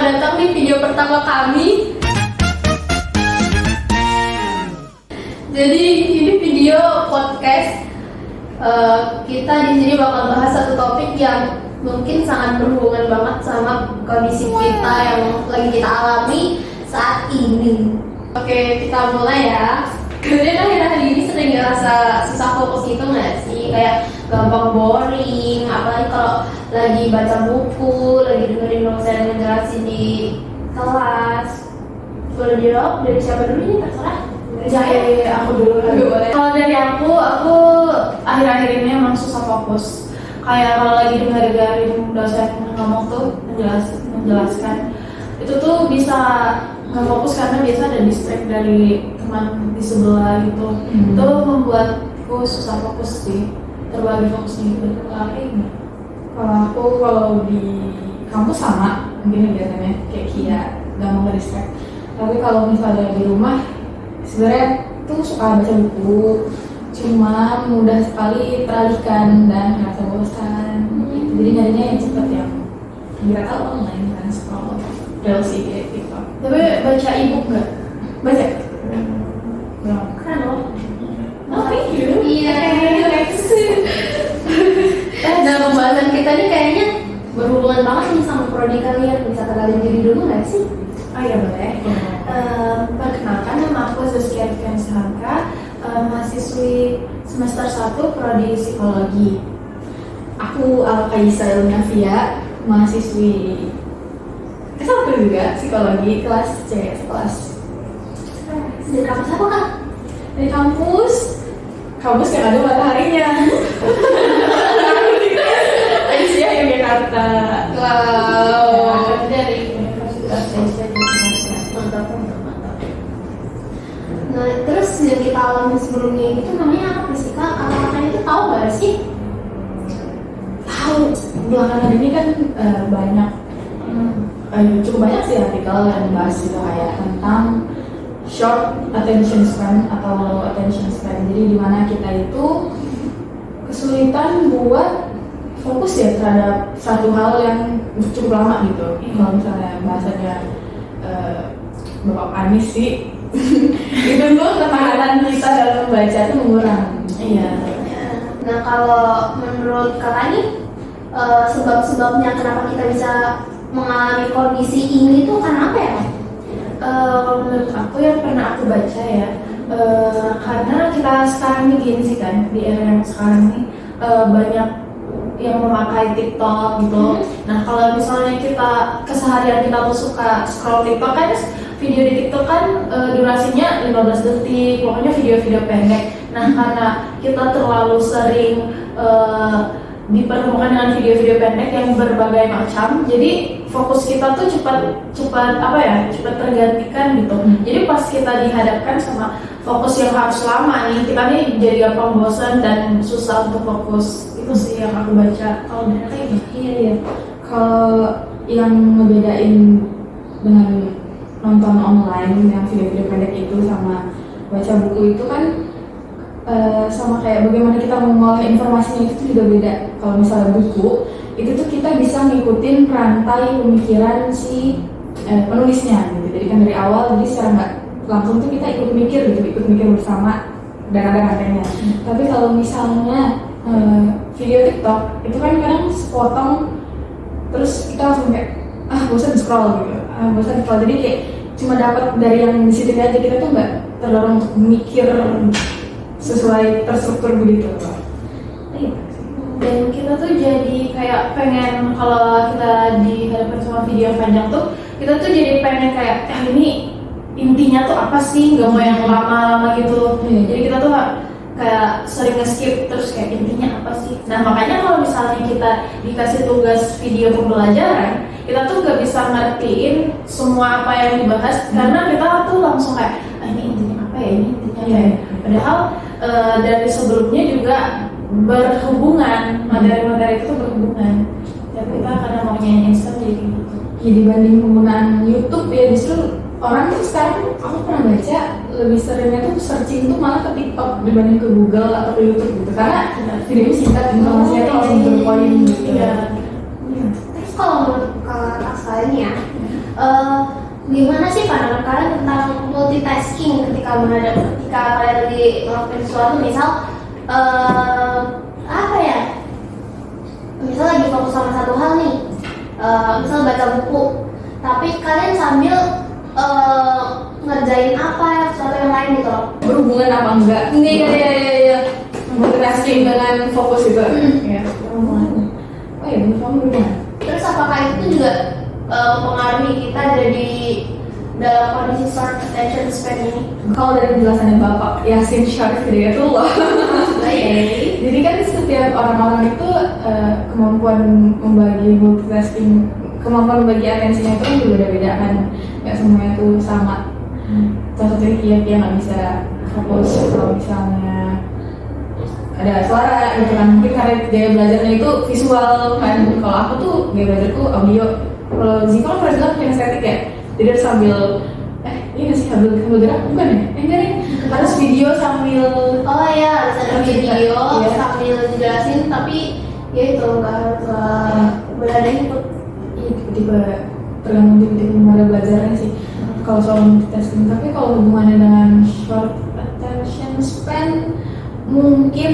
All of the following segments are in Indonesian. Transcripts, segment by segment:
datang di video pertama kami. Jadi ini video podcast. Kita di sini bakal bahas satu topik yang mungkin sangat berhubungan banget sama kondisi kita yang lagi kita alami saat ini. Oke, kita mulai ya. Kalian akhir-akhir ini sering ngerasa susah fokus gitu nggak sih? Kayak gampang boring, apalagi kalau lagi baca buku, lagi dengerin dosen ngejelasin di kelas. Boleh dijawab dari siapa dulu nih, terserah. Dari aku dulu lah. Kalau dari aku akhir-akhir ini emang susah fokus. Kayak kalau lagi dengerin dosen ngomong tuh menjelaskan, itu tuh bisa nggak fokus karena biasa ada distract dari teman di sebelah gitu. Itu membuatku susah fokus sih, terbagi fokusnya gitu. Kalau aku di kampus sama mungkin biasanya kayak Kia nggak mau distract. Tapi kalau misalnya di rumah sebenarnya tuh suka baca buku, cuma mudah sekali teralihkan dan ngerasa bosan. Jadi nyarinya yang cepet yang nggak tahu online kan, scroll reels kayak gitu. Tapi baca e-book nggak? Baca? Belum. Keren loh. Oh, thank you. Iya. Dalam pembahasan kita nih kayaknya berhubungan banget nih sama prodi kalian. Bisa kenalin diri dulu nggak sih? Oh iya boleh. Perkenalkan, nama aku Zaskia Hanka, mahasiswi semester 1 prodi psikologi. Aku Alkaisa Lunafia, mahasiswi S1 juga psikologi kelas C kelas. Dari kampus apa kak? Dari kampus yang ada mataharinya. Aisyah Yogyakarta. Wow. Aku dari Universitas Aisyah Yogyakarta. Mantap. Nah terus yang kita alami sebelumnya itu namanya apa sih kak? Kata-kata itu tahu nggak sih? Tahu belakangan ini kan banyak cukup banyak sih artikel yang bahas gitu kayak tentang short attention span atau attention span. Jadi dimana kita itu kesulitan buat fokus ya terhadap satu hal yang cukup lama gitu. Kalau misalnya bahasanya Bapak Anies sih itu tuh ketahanan kita dalam membaca itu mengurang. Iya. Nah kalau menurut kakak nih sebab-sebabnya kenapa kita bisa mengalami kondisi ini tuh karena apa ya? Kalau menurut aku yang pernah aku baca ya, karena kita sekarang ini gini sih kan, di era yang sekarang ini banyak yang memakai TikTok gitu. Nah kalau misalnya kita keseharian kita tuh suka scroll TikTok kan, video di TikTok kan durasinya 15 detik, pokoknya video-video pendek. Nah karena kita terlalu sering dipertemukan dengan video-video pendek yang berbagai macam, jadi fokus kita tuh cepat tergantikan gitu. Jadi pas kita dihadapkan sama fokus yang harus lama nih, kita nih jadi gampang bosan dan susah untuk fokus. Itu sih yang aku baca. Kalau dari kayak gitu. Iya. Kalau yang ngebedain dengan nonton online yang video-video pendek itu sama baca buku itu kan sama kayak bagaimana kita mengolah informasinya itu juga beda. Kalau misalnya buku itu tuh kita bisa ngikutin rantai pemikiran si penulisnya gitu. Jadi kan dari awal, jadi secara nggak langsung tuh kita ikut mikir bersama dan ada rantainya. Tapi kalau misalnya video TikTok itu kan kadang sepotong terus kita langsung kayak bosan scroll gitu, bosan scroll. Jadi kayak cuma dapat dari yang di situ aja, kita tuh nggak terdorong untuk mikir sesuai terstruktur begitu. Dan kita tuh jadi kayak pengen, kalau kita dihadapkan sama video panjang tuh, kita tuh jadi pengen kayak ini intinya tuh apa sih, nggak mau yang lama-lama gitu. Jadi kita tuh kayak sering nge-skip terus kayak intinya apa sih. Nah makanya kalau misalnya kita dikasih tugas video pembelajaran, kita tuh nggak bisa ngertiin semua apa yang dibahas, karena kita tuh langsung kayak ini intinya apa ya, ini intinya apa ya. Padahal dari sebelumnya juga berhubungan, materi-materi itu berhubungan. Tapi kita kadang maunya yang instan jadi gitu. Ya dibanding penggunaan YouTube ya, justru orang tuh sekarang aku pernah baca lebih seringnya tuh searching tuh malah ke TikTok dibanding ke Google atau ke YouTube gitu, karena videonya singkat, informasinya tuh langsung to the point gitu. Iya. Terus kalau menurut kakak saya kali ini ya. Gimana sih pandangan kalian tentang multitasking ketika kalian lagi ngelakuin sesuatu, misal apa ya? Misal lagi fokus sama satu hal nih, misal baca buku, tapi kalian sambil ngerjain apa sesuatu yang lain gitu loh. Berhubungan apa enggak? Iya. Multitasking dengan fokus itu. Ya, berhubungan. Oh iya, menurut kamu gimana? Terus apakah itu juga mempengaruhi kita jadi dalam kondisi short attention span ini? Kalau dari penjelasannya Bapak Yasin Syarif Hidayatullah, jadi kan setiap orang-orang itu kemampuan membagi multitasking, kemampuan membagi atensinya itu kan juga beda-beda kan, nggak semuanya tuh sama. Salah satunya Kia nggak bisa fokus kalau misalnya ada suara gitu kan, mungkin karena gaya belajarnya itu visual kan. Kalau aku tuh gaya belajarku audio. Kalau Ziva kan pernah bilang kinestetik ya, jadi harus sambil ini nggak sih sambil gerak, bukan ya? Enggak nih, harus video sambil Oh iya, harus ada video Iya. sambil dijelasin, tapi ya itu nggak harus berada input. tiba-tiba tergantung tiba-tiba gimana belajarnya sih kalau soal multitasking. Tapi kalau hubungannya dengan short attention span mungkin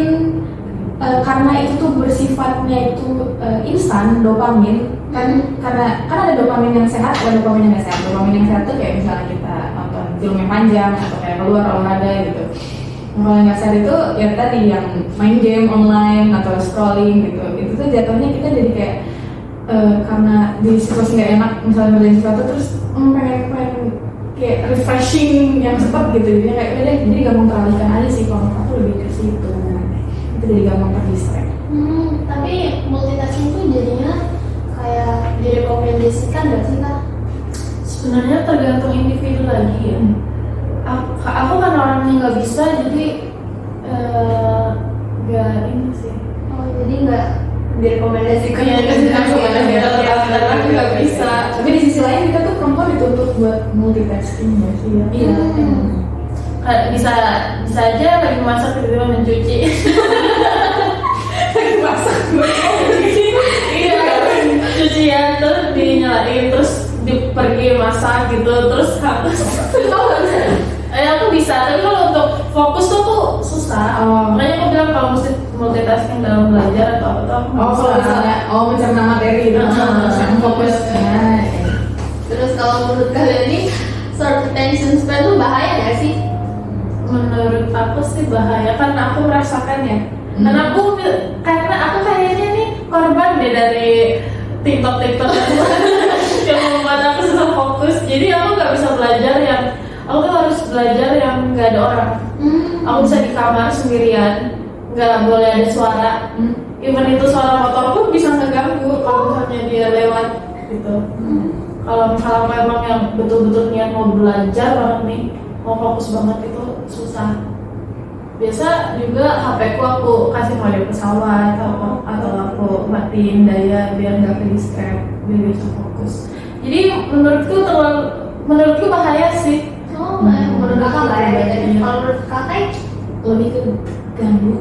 karena itu tuh bersifatnya itu instan, dopamin kan, karena kan ada dopamin yang sehat, ada dopamin yang nggak sehat. Dopamin yang sehat tuh kayak misalnya kita nonton film yang panjang atau kayak keluar olahraga gitu. Kalau yang nggak sehat itu ya tadi yang main game online atau scrolling gitu, itu tuh jatuhnya kita jadi kayak karena di situasi nggak enak misalnya ngerjain sesuatu terus pengen kayak refreshing yang cepat gitu, jadi kayak udah deh, jadi gampang teralihkan aja sih. Kalau aku lebih ke situ, itu jadi gampang terdistract. Tapi multitasking tuh jadinya kayak direkomendasikan nggak sih Kak? Sebenarnya tergantung individu lagi ya. Aku kan orangnya nggak bisa, jadi nggak ini sih. Oh jadi nggak direkomendasikan Iya, Aku nggak bisa. Tapi di sisi lain kita tuh perempuan dituntut buat multitasking ya sih ya. Iya. Kayak bisa aja lagi masak tiba-tiba mencuci. Lagi masak Iya, cucian terus dinyalain terus pergi masak gitu terus harus. Aku bisa, tapi kalau untuk fokus tuh susah. Makanya aku bilang kalau mesti multitasking dalam belajar atau apa tuh aku nggak kalau bisa. misalnya mencerna materi gitu, yang fokus. Terus kalau menurut kalian ini short attention span tuh bahaya nggak sih? Menurut aku sih bahaya karena aku merasakan ya. Karena aku kayaknya nih korban deh dari TikTok yang membuat aku susah fokus. Jadi aku nggak bisa belajar aku tuh harus belajar yang nggak ada orang. Aku bisa di kamar sendirian, nggak boleh ada suara. Even itu suara motor pun bisa ngeganggu kalau misalnya dia lewat gitu. Kalau misalnya memang yang betul-betul niat mau belajar banget nih, mau fokus banget itu susah. Biasa juga HP ku aku kasih mode pesawat atau aku matiin daya biar nggak ke distract, biar bisa fokus. Jadi menurutku bahaya sih. Menurut kakak bahaya gitu. Kalau menurut kakak Lebih ke ganggu.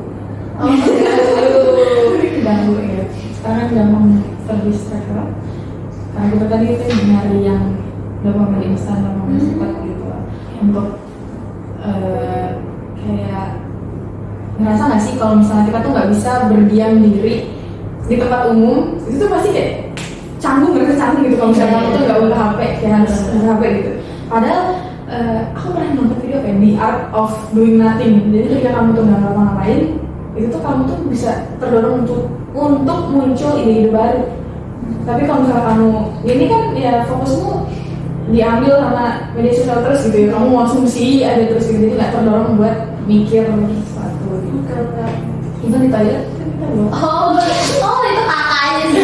Ganggu ya. Sekarang gampang terdistract lah. Karena kita tadi kita nyari yang dopamin instan, dopamin cepat gitu lah. Untuk kayak ngerasa nggak sih kalau misalnya kita tuh nggak bisa berdiam diri di tempat umum, itu tuh pasti kayak ngerasa canggung gitu kalau misalnya kamu tuh nggak buka HP, kayak harus buka HP gitu. Padahal aku pernah nonton video kayak The Art of Doing Nothing. Jadi ketika kamu tuh nggak ngapa-ngapain, itu tuh kamu tuh bisa terdorong untuk muncul ide-ide baru. Tapi kalau misalnya kamu ini kan ya fokusmu diambil sama media sosial terus gitu ya, kamu mau asumsi ada terus gitu, jadi nggak terdorong buat mikir sesuatu. Even di toilet kan kita belum. Oh itu kakaknya sih.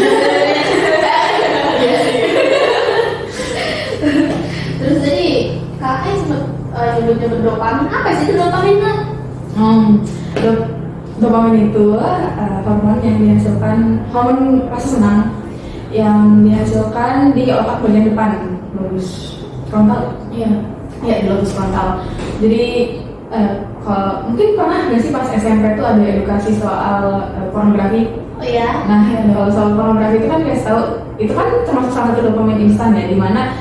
Terus jadi kakaknya sempet nyebut dopamin. Apa sih itu dopamin kan? Dopamin itu hormon yang dihasilkan, hormon rasa senang yang dihasilkan di otak bagian depan, lobus frontal. Iya, di lobus frontal. Jadi kalau mungkin pernah nggak sih pas SMP tuh ada edukasi soal pornografi? Oh iya. Nah, kalau soal pornografi itu kan kasih tahu itu kan termasuk salah satu dopamin instan ya, dimana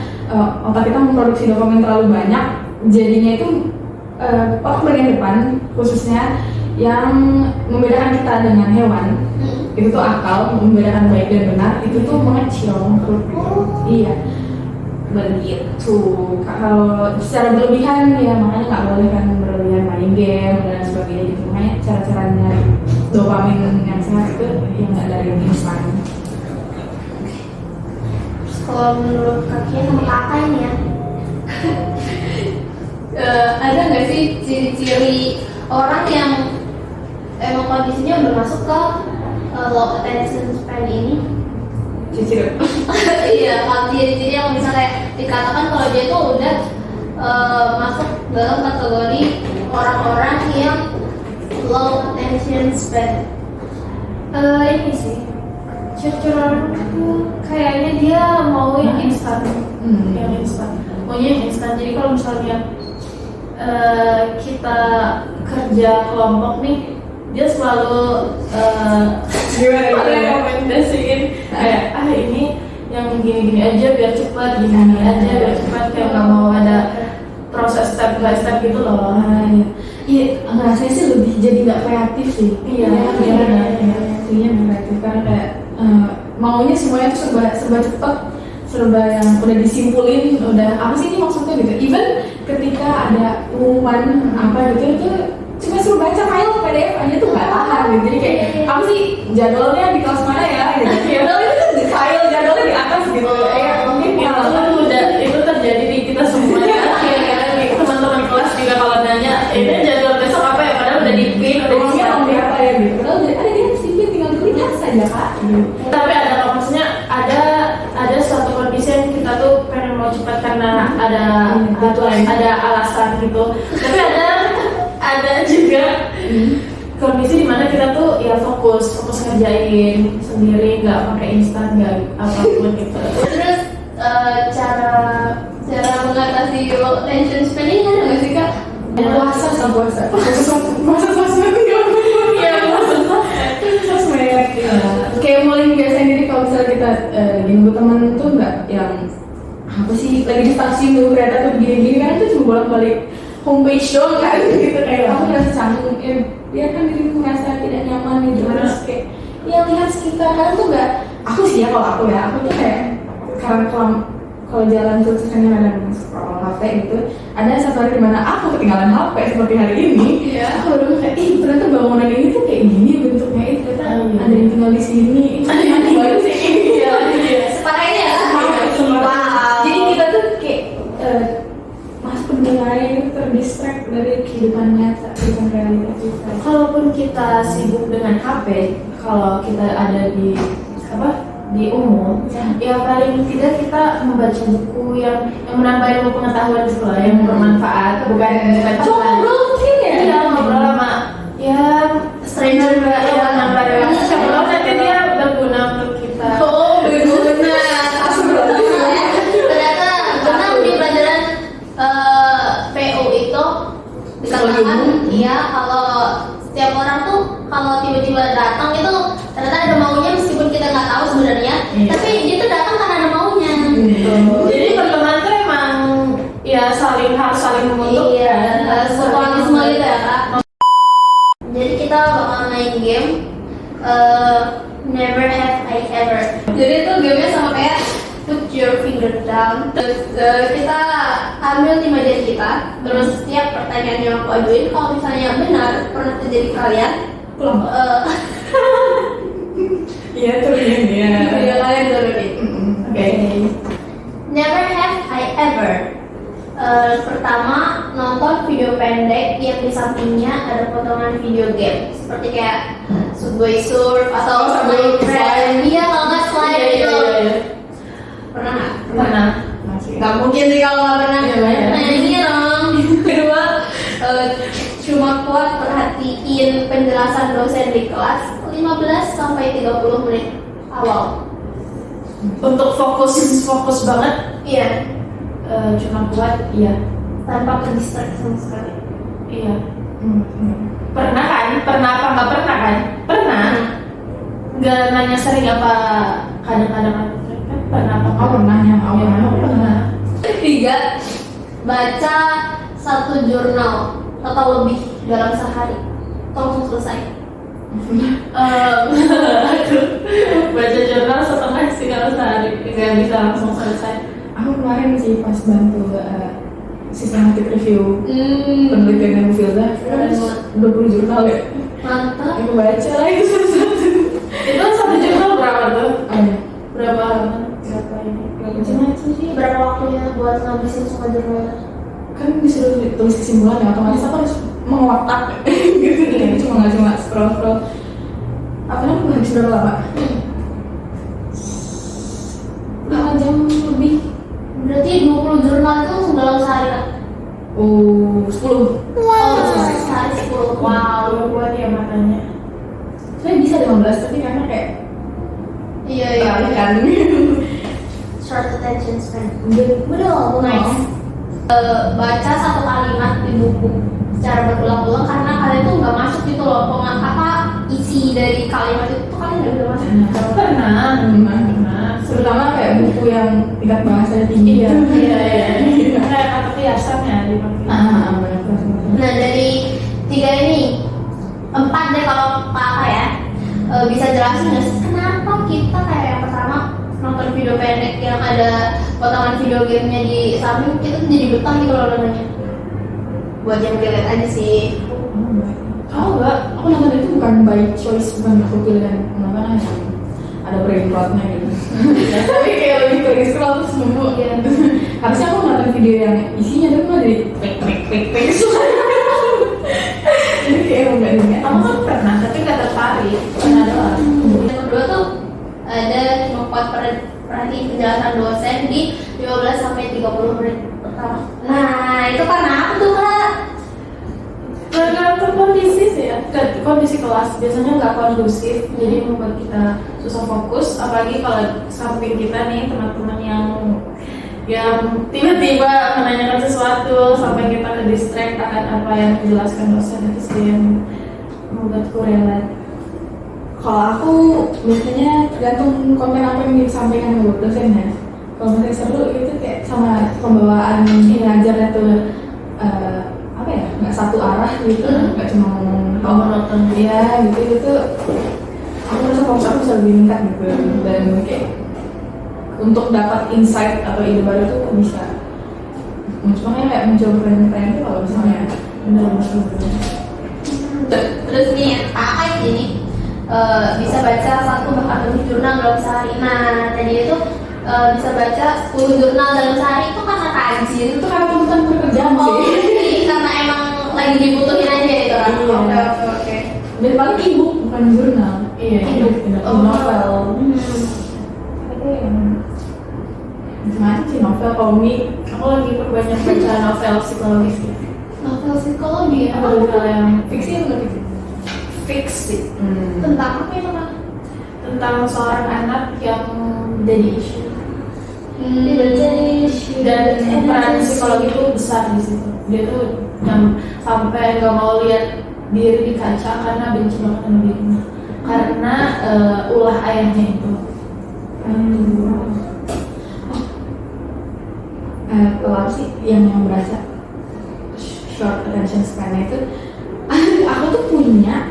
otak kita memproduksi dopamin terlalu banyak, jadinya itu otak bagian depan khususnya yang membedakan kita dengan hewan, itu tuh akal membedakan baik dan benar, itu tuh mengecil. Iya, begitu. Kalau secara berlebihan ya makanya nggak boleh kan berlebihan main game dan sebagainya gitu. Makanya cara-caranya dopamin yang sehat itu yang nggak dari instan. Kalau menurut kakek sama kakak ini ya, ada nggak sih ciri-ciri orang yang emang kondisinya udah masuk ke low attention span ini? Cicil. Iya, kalau ciri-ciri yang misalnya dikatakan kalau dia tuh udah masuk dalam kategori orang-orang yang low attention span. Ini sih ciri orang tuh kayaknya dia mau yang instan, yang instan, maunya yang instan. Jadi kalau misalnya kita kerja kelompok nih, dia selalu rekomendasiin kayak ini yang gini-gini aja biar cepat, gini aja biar cepat, kayak nggak mau ada proses step by step gitu loh. Iya, ngerasanya sih lebih jadi nggak kreatif sih. Iya, Intinya kreatif karena kayak maunya semuanya tuh serba cepet, serba yang udah disimpulin, udah apa sih ini maksudnya gitu. Even ketika ada pengumuman apa gitu itu cuma suruh baca file PDF aja tuh nggak tahan gitu. Jadi kayak apa sih jadwalnya di kelas mana ya gitu. Ya udah itu di file jadwalnya di atas gitu. Mungkin itu terjadi di kita semua ya. Teman-teman kelas juga kalau nanya ini jadwal besok apa ya, padahal udah di-print, ruangnya mau apa ya gitu. Padahal ada dia sedikit tinggal dilihat saja kak. Tapi ada maksudnya ada suatu kondisi yang kita tuh pengen mau cepat karena ada alasan gitu. Tapi ada juga kondisi dimana kita tuh ya fokus ngerjain sendiri, nggak pakai instan, nggak apapun gitu. Terus cara mengatasi low attention span ini ada nggak sih kak? Puasa sosmed Iya, sosmed kayak mulai biasa diri kalau misalnya kita lagi nunggu temen tuh nggak yang apa sih lagi di stasiun nunggu kereta tuh gini-gini kan itu cuma bolak-balik homepage doang kan gitu kayak kamu merasa canggung biarkan dirimu merasa tidak nyaman gitu terus kayak ya lihat sekitar karena tuh nggak aku sih ya kalau aku tuh kayak karena kalau jalan tuh sering ada scroll HP gitu, ada satu hari dimana aku ketinggalan HP seperti hari ini. Aku baru kayak ternyata bangunan ini tuh kayak gini bentuknya, ternyata ada yang tinggal di sini. Ini baru sih ini. Separah ya. Jadi kita tuh kayak mas pendengarnya itu terdistract dari kehidupan nyata, kehidupan realita kita. Kalaupun kita sibuk dengan HP, kalau kita ada di umum, ya paling tidak kita membaca buku yang menambah ilmu pengetahuan gitu lah, yang bermanfaat, bukan cuma ngobrol mungkin ya? Iya, ngobrol sama ya stranger juga yang nambah relasi. Siapa tahu nanti dia berguna untuk kita. Oh, berguna. Ternyata benar di pelajaran PO itu dikatakan ya kalau setiap orang tuh kalau tiba-tiba datang itu ternyata ada maunya meskipun kita nggak tahu sebenarnya, tapi dia tuh datang karena ada maunya. Jadi berteman tuh emang ya harus saling membentuk. Iya, mutualisme gitu ya kak. Jadi kita bakal main game Never Have I Ever. Jadi itu gamenya sama kayak put your finger down. Terus kita ambil 5 jari kita. Terus setiap pertanyaan yang aku ajuin, kalau misalnya benar pernah terjadi ke kalian, pulang. Iya turunin ya. Video kalian turunin. Oke. Never have I ever. Pertama, nonton video pendek yang di sampingnya ada potongan video game seperti kayak Subway Surf atau Minecraft. Iya, kalau nggak slide gitu. Pernah nggak? Pernah. Nggak mungkin sih kalau nggak pernah. Nah ini dong. Kedua, cuma kuat perhatiin penjelasan dosen di kelas 15 sampai 30 menit awal. Untuk fokus banget, Iya. cuma kuat, iya. Tanpa terdistract sama sekali. Iya. Pernah kan? Pernah apa nggak pernah kan? Pernah. Nggak nanya sering apa kadang-kadang kan pernah apa Oh pernah ya, oh Ya, pernah. pernah. 3. Baca 1 jurnal atau lebih dalam sehari. Langsung selesai. Baca jurnal setengah sih kalau sehari, nggak bisa langsung selesai. Aku kemarin sih pas bantu systematic review penelitian yang Filda, kan 20 jurnal ya. Mantap. Aku baca lagi satu-satu. Itu satu jurnal berapa tuh? Ada. Berapa halaman? Berapa ini? Macam-macam sih. Berapa waktunya buat ngabisin semua jurnal? Kan disuruh tulis kesimpulan ya, otomatis aku harus mengotak gitu. Jadi cuma nggak cuma scroll. Apa namanya habis berapa lama? 5 jam lebih. Berarti 20 jurnal itu langsung dalam sehari kan? Oh, 10. Oh, sehari 10. Wow, udah kuat ya matanya. Saya bisa 15 tapi karena kayak Iya. kan. Short attention span. Betul. Nice. Baca 1 kalimat di buku secara berulang-ulang karena kalian tuh nggak masuk gitu loh. Apa isi dari kalimat itu tuh kalian nggak bisa masuk. Pernah. Terutama kayak buku yang tingkat bahasa tinggi. Iya. Kayak kata kiasan ya dipakai. Banyak banget. Nah dari 3 ini 4 deh kalau apa ya. Bisa jelasin nggak sih kenapa kita kayak yang pertama nonton video pendek yang ada potongan video gamenya di samping kita tuh jadi betah gitu loh nontonnya. Buat yang dilihat aja sih. Oh enggak, aku nonton itu bukan by choice, bukan aku pilihan kenapa aja. Ada brain rotnya gitu. Tapi kayak lebih ke scroll terus nemu. Iya. Harusnya aku nonton video yang isinya tuh malah jadi pek. Jadi kayak enggak ada. Kamu kan pernah, tapi nggak tertarik. Pernah doang. Yang kedua tuh ada cuma kuat perhatiin penjelasan dosen di 15 sampai 30 menit pertama. Nah itu karena apa tuh kak? Tergantung kondisi sih ya, kondisi kelas biasanya nggak kondusif, jadi membuat kita susah fokus. Apalagi kalau samping kita nih teman-teman yang tiba-tiba menanyakan sesuatu sampai kita ke distract akan apa yang dijelaskan dosen, itu sih yang membuatku relate. Kalau aku biasanya tergantung konten apa yang disampaikan sama dosen ya. Kalau misalnya seru gitu kayak sama pembawaan ngajarnya tuh apa ya, nggak satu arah gitu, nggak cuma ngomong Monoton. ya gitu aku merasa fokus aku bisa lebih meningkat gitu. Dan kayak untuk dapat insight atau ide baru tuh aku bisa makanya kayak mencoba pertanyaan itu kalau misalnya benar-benar Terus nih kakak ini bisa baca 1 bahkan lebih jurnal dalam sehari. Nah tadi itu bisa baca 10 jurnal dalam sehari itu karena rajin. itu karena tuntutan pekerjaan Oh sih. jadi karena emang lagi dibutuhin aja itu kan? Iya. Oke. Dan paling ebook bukan jurnal. Iya. Ebook novel. Hmm. Itu yang macam-macam sih, novel, komik. Aku lagi perbanyak baca novel psikologis gitu. Novel psikologi ya? Novel yang Fiksi atau nggak fiksi? fiksi Tentang apa itu kan? tentang seorang anak yang jadi isu. Dan peran psikologi itu besar di situ. Dia tuh yang sampai nggak mau lihat diri di kaca karena benci banget sama dirinya karena ulah ayahnya itu. Kalau aku sih yang berasa short attention span itu aku tuh punya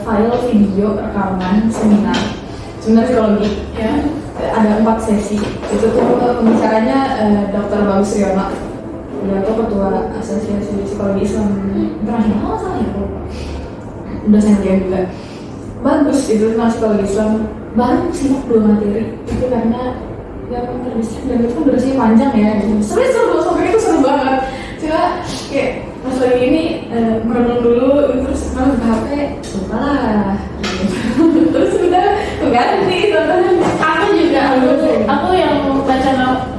file video rekaman seminar psikologi Ya. ada 4 sesi. Itu tuh pembicaranya Dr. Bagus Riono. Dia tuh ketua Asosiasi Psikologi Islam Internasional, nggak salah ya, aku lupa. Dosen dia juga bagus itu tentang psikologi Islam. Baru simak 2 materi itu karena ya terdistract dan itu kan durasinya panjang ya. Sebenarnya seru, sampai itu seru banget. Cuma kayak pas lagi ini merenung dulu terus kalau ke HP lupa lah. Terus udah ganti tontonan. Aku yang baca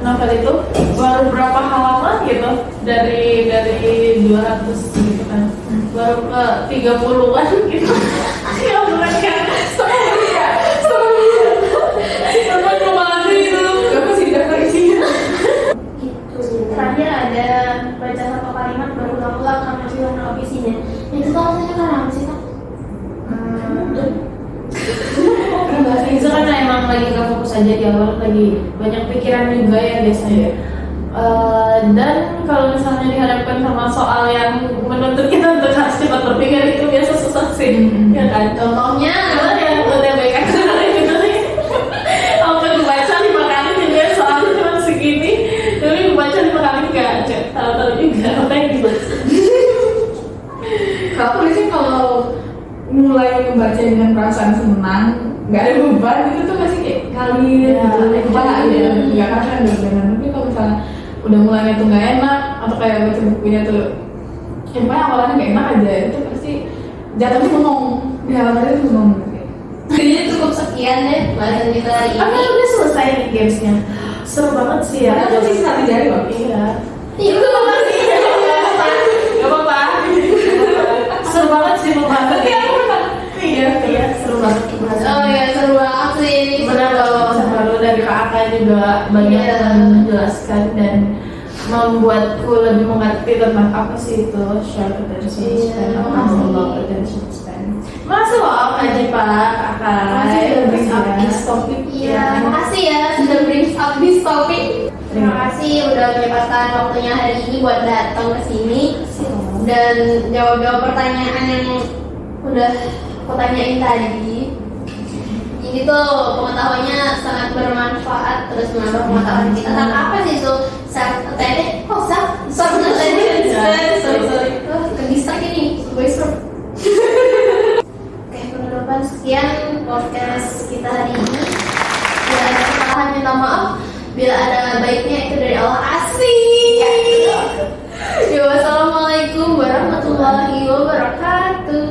novel itu baru berapa halaman gitu dari 200 gitu kan, baru ke 30-an gitu. Ya mereka setengah kemana itu Gak masih daftar isinya. Terakhir ada baca 1 kalimat berulang-ulang karena jurnal isinya. Itu tuh alasannya karena apa sih kak? Karena bahasa itu kan emang lagi gak fokus aja di awal lagi banyak pikiran juga ya biasanya. Dan kalau misalnya dihadapkan sama soal yang menuntut kita untuk harus cepat berpikir itu biasa susah sih, ya kan? Contohnya Karena yang UTBK gitu nih, aku baca 5 kali juga soalnya cuma segini, tapi baca 5 kali nggak tahu juga apa yang dibaca. Kalau aku sih kalau mulai membaca dengan perasaan senang, nggak ada beban itu tuh masih kayak ngalir Ya, gitu, kepala iya. aja nggak kasar beban. Tapi kalau misalnya udah mulainya tuh nggak enak atau kayak baca bukunya tuh, pokoknya awalnya nggak enak aja itu pasti jatuhnya bengong di halaman itu bengong. Jadi cukup sekian deh bahasan kita hari Apa ini. udah selesai nih gamesnya? Seru banget sih ya. Padahal masih sisa jari loh. Iya. Itu makasih. Gak apa-apa. Seru banget sih pembahasan ini. Iya, seru banget pembahasan. Oh ya seru banget sih ini. Benar kalau selalu dari kakak juga banyak Iya. yang menjelaskan dan membuatku lebih mengerti tentang apa sih itu short attention span, Iya, apa makasih. long attention span. Makasih loh Kak Jipa, kakak. Makasih sudah bring up Ya. this topic. Iya, makasih ya sudah bring up this topic. Terima kasih udah menyempatkan waktunya hari ini buat datang ke sini dan jawab-jawab pertanyaan yang udah aku tanyain tadi. Ini tuh pengetahuannya sangat bermanfaat, terus menambah pengetahuan kita tentang apa sih itu self attention. Oh, self attention. Sorry. Kedistak ini, voice Oke, penutupan sekian podcast kita hari ini. Bila ada kesalahan minta maaf, bila ada baiknya itu dari Allah. Asik. Yo, wassalamualaikum warahmatullahi wabarakatuh.